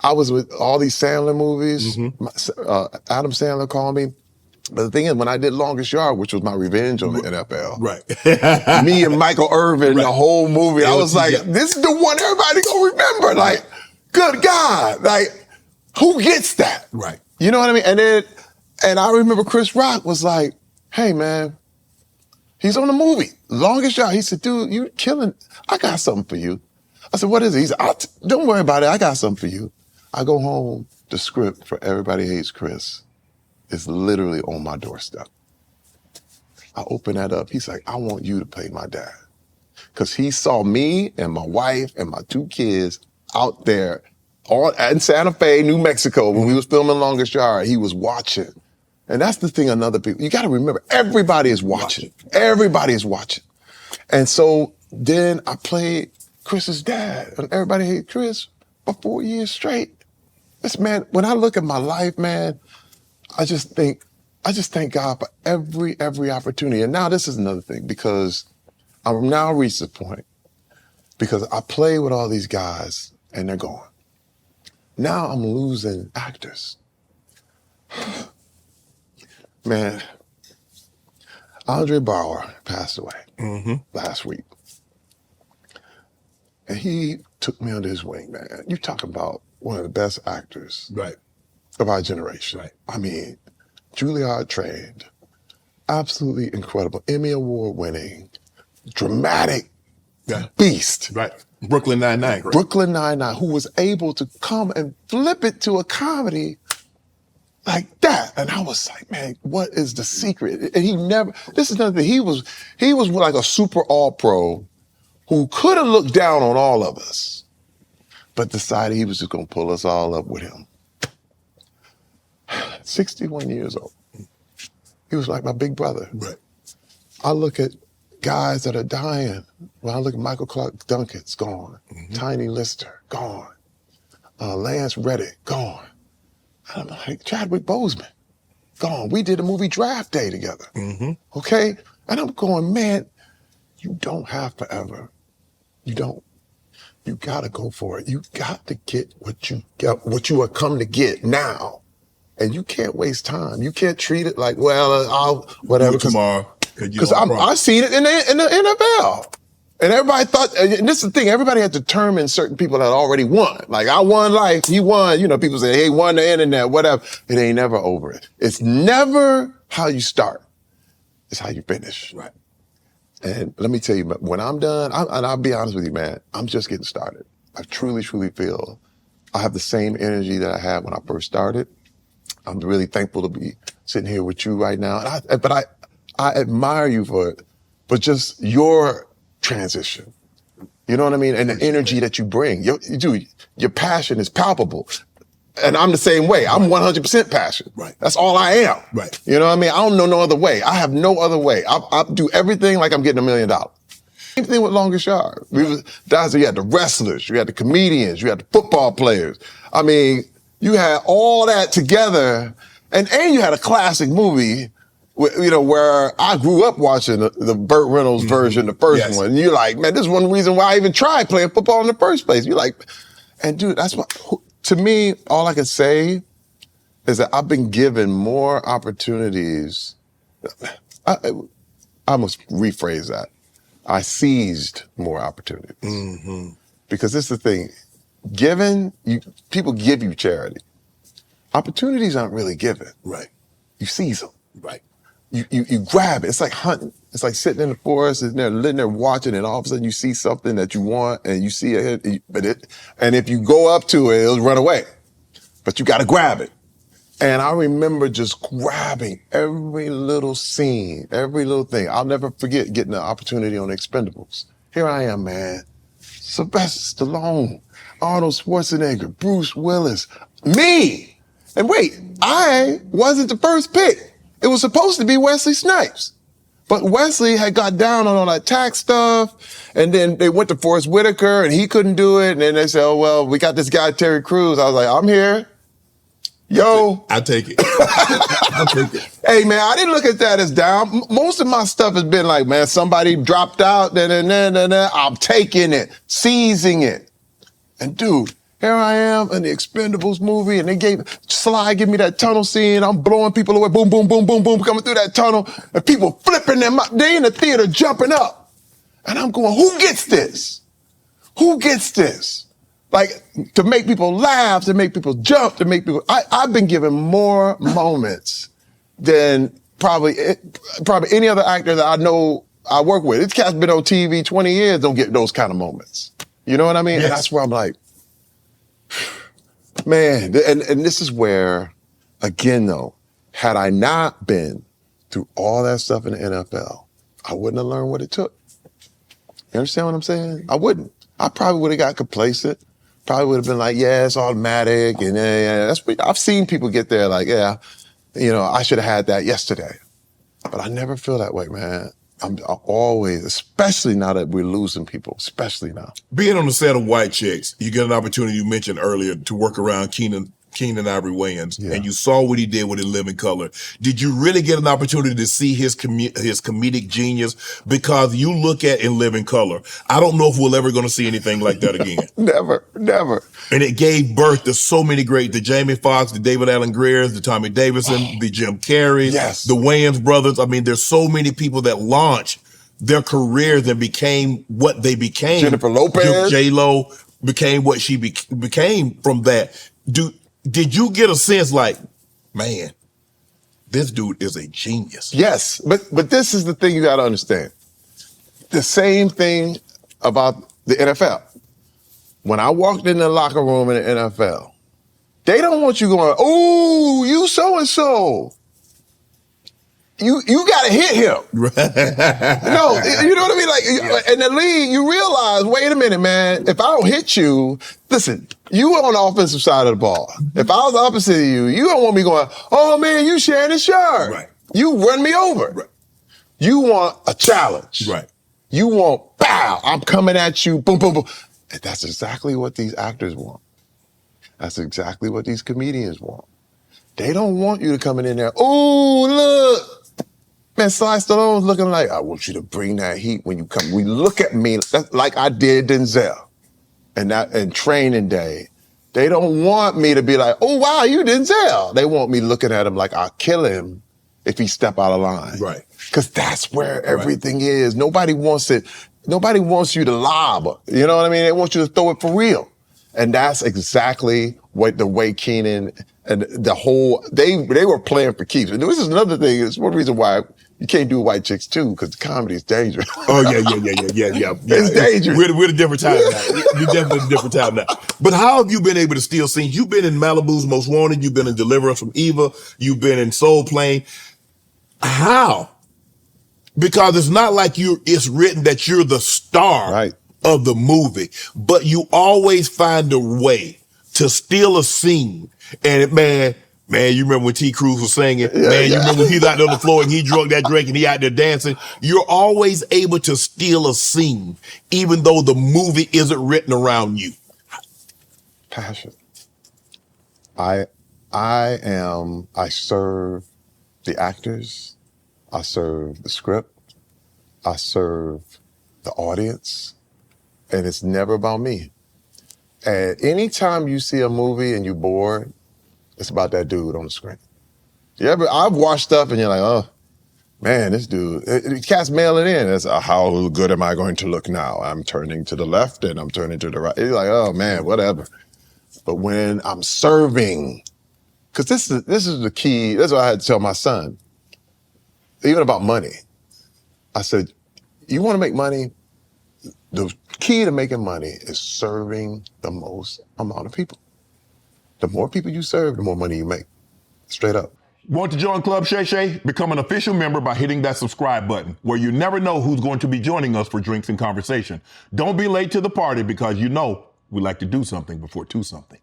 I was with all these Sandler movies. Adam Sandler called me. But the thing is, when I did Longest Yard, which was my revenge on the NFL, right? Me and Michael Irvin, the whole movie, I was like, this is the one everybody gonna remember. Like, good God, like, who gets that? Right. You know what I mean? And I remember Chris Rock was like, hey man, he's on the movie, Longest Yard. He said, dude, you killing, I got something for you. I said, what is it? He said, don't worry about it, I got something for you. I go home, the script for Everybody Hates Chris is literally on my doorstep. I open that up, he's like, I want you to play my dad. Because he saw me and my wife and my 2 kids out there in Santa Fe, New Mexico, when we was filming Longest Yard. He was watching. And that's the thing, you gotta remember, everybody is watching. Everybody is watching. And so then I played Chris's dad, and Everybody Hates Chris for 4 years straight. Man, when I look at my life, man, I just thank God for every opportunity. And now this is another thing, because I'm now reached the point, because I play with all these guys and they're gone. Now I'm losing actors. Man, Andre Bauer passed away last week. And he took me under his wing, man. You talk about one of the best actors of our generation. Right. I mean, Juilliard trained, absolutely incredible, Emmy Award winning, dramatic beast. Right. Brooklyn Nine-Nine. Right? Brooklyn Nine-Nine, who was able to come and flip it to a comedy like that. And I was like, man, what is the secret? And this is another thing, he was like a super all-pro who could have looked down on all of us, but decided he was just gonna pull us all up with him. 61 years old. He was like my big brother. Right. I look at guys that are dying. When I look at Michael Clark Duncan's gone. Tiny Lister, gone. Lance Reddick, gone. And I'm like, Chadwick Boseman, gone. We did a movie Draft Day together. Okay? And I'm going, man, you don't have forever. You don't. You gotta go for it. You got to get what you are come to get now. And you can't waste time. You can't treat it like, well, I'll whatever. Tomorrow. Because I seen it in the NFL. And everybody thought, and this is the thing, everybody had determined certain people that already won. Like, I won life, he won. You know, people say, hey, won the internet, whatever. It ain't never over it. It's never how you start. It's how you finish. Right. And let me tell you, when I'm done, and I'll be honest with you, man, I'm just getting started. I truly, truly feel I have the same energy that I had when I first started. I'm really thankful to be sitting here with you right now. But I admire you for it, but just your transition. You know what I mean? And the energy that you bring. Your passion is palpable. And I'm the same way. I'm 100% passionate. Right. That's all I am. Right. You know what I mean? I don't know no other way. I have no other way. I do everything like I'm getting $1 million. Same thing with Longest Yard. You had the wrestlers, you had the comedians, you had the football players. I mean, you had all that together, and you had a classic movie, where I grew up watching the Burt Reynolds version, the first one. And you're like, man, this is one reason why I even tried playing football in the first place. You're like, and dude, that's what, to me, all I can say is that I've been given more opportunities. I must rephrase that. I seized more opportunities. Because this is the thing, people give you charity. Opportunities aren't really given. Right. You seize them. Right. You grab it. It's like hunting. It's like sitting in the forest and living there watching, and all of a sudden you see something that you want, and you see it, and if you go up to it, it'll run away. But you got to grab it. And I remember just grabbing every little scene, every little thing. I'll never forget getting the opportunity on Expendables. Here I am, man. Sylvester Stallone, Arnold Schwarzenegger, Bruce Willis, me. And wait, I wasn't the first pick. It was supposed to be Wesley Snipes. But Wesley had got down on all that tax stuff, and then they went to Forrest Whitaker, and he couldn't do it, and then they said, oh, well, we got this guy, Terry Crews. I was like, I'm here. Yo. I'll take it. I'll take it. Hey, man, I didn't look at that as down. Most of my stuff has been like, man, somebody dropped out, I'm taking it, seizing it. And dude, Here I am in the Expendables movie, and they give me that tunnel scene. I'm blowing people away, boom, boom, boom, boom, boom, coming through that tunnel, and people flipping them up. They in the theater jumping up. And I'm going, who gets this? Who gets this? Like, to make people laugh, to make people jump, to make people, I've been given more moments than probably any other actor that I know I work with. This cat's been on TV 20 years, don't get those kind of moments. You know what I mean? Yes. And that's where I'm like, man, and this is where, again though, had I not been through all that stuff in the NFL, I wouldn't have learned what it took. You understand what I'm saying? I wouldn't. I probably would have got complacent. Probably would have been like, yeah, it's automatic. And yeah. That's what, I've seen people get there like, yeah, you know, I should have had that yesterday. But I never feel that way, man. I'm always, especially now that we're losing people, especially now. Being on the set of White Chicks, you get an opportunity you mentioned earlier to work around Keenan Ivory Wayans, and you saw what he did with In Living Color. Did you really get an opportunity to see his comedic genius? Because you look at In Living Color, I don't know if we're ever going to see anything like that again. Never. And it gave birth to so many great, the Jamie Foxx, the David Allen Greers, the Tommy Davidson, the Jim Carreys, the Wayans brothers. I mean, there's so many people that launched their careers and became what they became. Jennifer Lopez. J-Lo became what she became from that. Did you get a sense like, man, this dude is a genius? Yes, but this is the thing you got to understand. The same thing about the NFL. When I walked in the locker room in the NFL, they don't want you going, oh, you so-and-so. You got to hit him. Right. No, you know what I mean? Like, in the league, you realize, wait a minute, man, if I don't hit you, listen, you on the offensive side of the ball. If I was opposite of you, you don't want me going, oh man, you Shannon Sharpe. Right. You run me over. Right. You want a challenge. Right. You want, pow, I'm coming at you, boom, boom, boom. And that's exactly what these actors want. That's exactly what these comedians want. They don't want you to come in there, oh, look. Man, Sly Stallone's looking like, I want you to bring that heat when you come. We look at me like I did Denzel and Training Day. They don't want me to be like, oh, wow, you Denzel. They want me looking at him like I'll kill him if he step out of line. Right. Because that's where everything is. Nobody wants it. Nobody wants you to lob. You know what I mean? They want you to throw it for real. And that's exactly what the way Keenan and the whole, they were playing for keeps. And this is another thing. It's one reason why you can't do White Chicks too, because the comedy is dangerous. Oh, yeah. It's dangerous. We're a different time now. We're definitely a different time now. But how have you been able to steal scenes? You've been in Malibu's Most Wanted. You've been in Deliverance from Eva. You've been in Soul Plane. How? Because it's not like it's written that you're the star of the movie, but you always find a way to steal a scene. And man, you remember when T. Cruz was singing? You remember when he's out there on the floor and he drunk that drink and he out there dancing? You're always able to steal a scene, even though the movie isn't written around you. Passion. I serve the actors. I serve the script. I serve the audience. And it's never about me. And anytime you see a movie and you're bored, it's about that dude on the screen. I've watched stuff and you're like, oh, man, this dude, Katt's mailing in. It's how good am I going to look now? I'm turning to the left and I'm turning to the right. You're like, oh man, whatever. But when I'm serving, because this is the key, that's what I had to tell my son, even about money. I said, you want to make money? The key to making money is serving the most amount of people. The more people you serve, the more money you make. Straight up. Want to join Club Shay Shay? Become an official member by hitting that subscribe button, where you never know who's going to be joining us for drinks and conversation. Don't be late to the party, because you know we like to do something before two something.